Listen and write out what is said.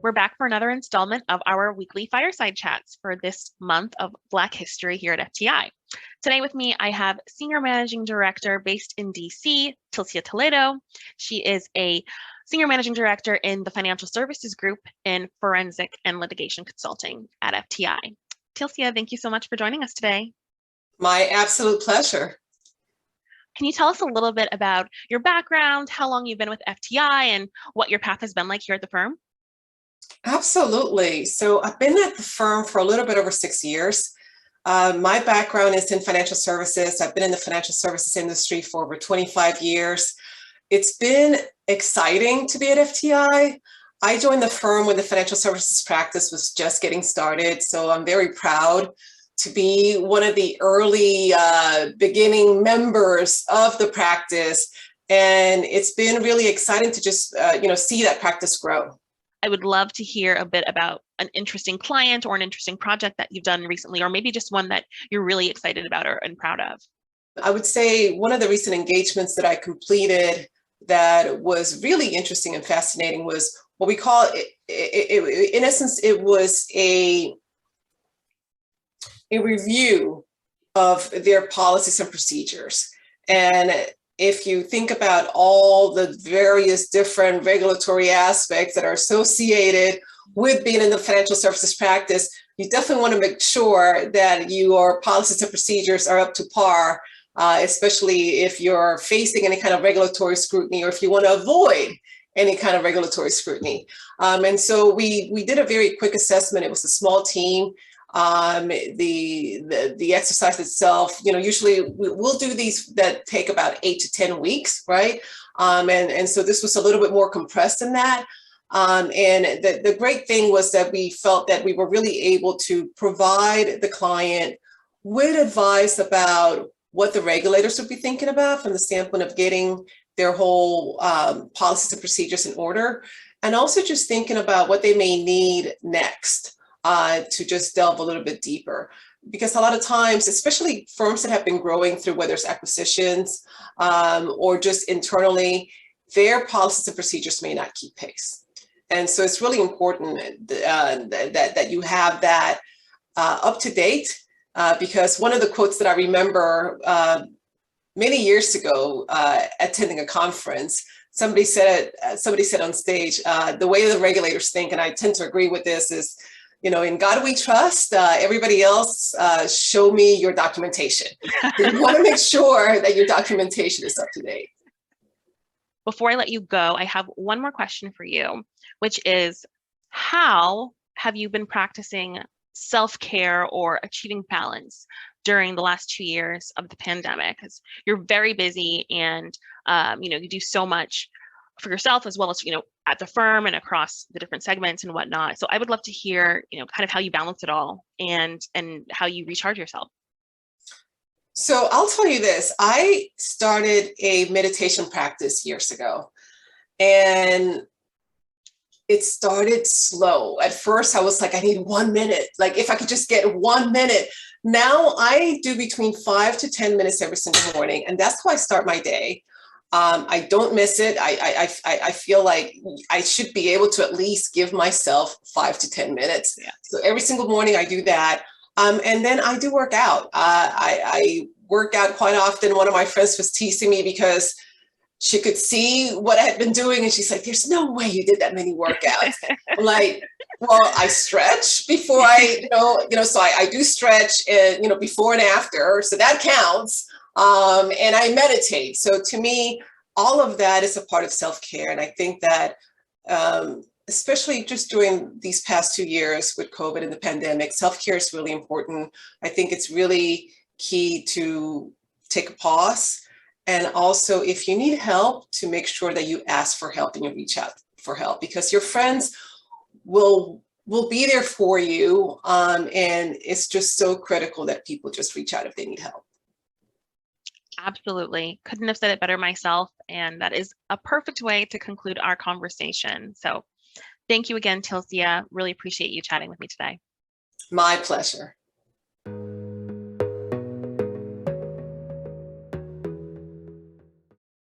We're back for another installment of our weekly Fireside Chats for this month of Black History here at FTI. Today with me, I have Senior Managing Director based in DC, Tilcia Toledo. She is a Senior Managing Director in the Financial Services Group in Forensic and Litigation Consulting at FTI. Tilcia, thank you so much for joining us today. My absolute pleasure. Can you tell us a little bit about your background, how long you've been with FTI, and what your path has been like here at the firm? Absolutely. So I've been at the firm for a little bit over 6 years. My background is in financial services. I've been in the financial services industry for over 25 years. It's been exciting to be at FTI. I joined the firm when the financial services practice was just getting started. So I'm very proud to be one of the early beginning members of the practice. And it's been really exciting to just see that practice grow. I would love to hear a bit about an interesting client or an interesting project that you've done recently, or maybe just one that you're really excited about and proud of. I would say one of the recent engagements that I completed that was really interesting and fascinating was what we call, in essence, it was a review of their policies and procedures. And if you think about all the various different regulatory aspects that are associated with being in the financial services practice, you definitely want to make sure that your policies and procedures are up to par, especially if you're facing any kind of regulatory scrutiny or if you want to avoid any kind of regulatory scrutiny. And so we did a very quick assessment. It was a small team. The exercise itself, usually we'll do these that take about 8 to 10 weeks, right? And so this was a little bit more compressed than that. And the great thing was that we felt that we were really able to provide the client with advice about what the regulators would be thinking about from the standpoint of getting their whole policies and procedures in order, and also just thinking about what they may need next. To just delve a little bit deeper, because a lot of times, especially firms that have been growing through whether it's acquisitions or just internally, their policies and procedures may not keep pace. And so it's really important that you have that up to date, because one of the quotes that I remember many years ago attending a conference, somebody said on stage, the way the regulators think, and I tend to agree with this, is, in God we trust, everybody else, show me your documentation. You want to make sure that your documentation is up to date. Before I let you go, I have one more question for you, which is, how have you been practicing self-care or achieving balance during the last 2 years of the pandemic? Because you're very busy and, you do so much for yourself as well as, at the firm and across the different segments and whatnot. So I would love to hear, kind of how you balance it all and how you recharge yourself. So I'll tell you this, I started a meditation practice years ago, and it started slow. At first I was like, I need 1 minute. Like if I could just get 1 minute. Now I do between 5 to 10 minutes every single morning. And that's how I start my day. I don't miss it. I feel like I should be able to at least give myself 5 to 10 minutes. Yeah. So every single morning I do that. And then I do work out. I work out quite often. One of my friends was teasing me because she could see what I had been doing. And she's like, there's no way you did that many workouts. I'm like, well, I stretch before so I do stretch, before and after. So that counts. And I meditate. So to me, all of that is a part of self-care. And I think that, especially just during these past 2 years with COVID and the pandemic, self-care is really important. I think it's really key to take a pause. And also, if you need help, to make sure that you ask for help and you reach out for help, because your friends will be there for you. And it's just so critical that people just reach out if they need help. Absolutely. Couldn't have said it better myself. And that is a perfect way to conclude our conversation. So thank you again, Tilcia. Really appreciate you chatting with me today. My pleasure.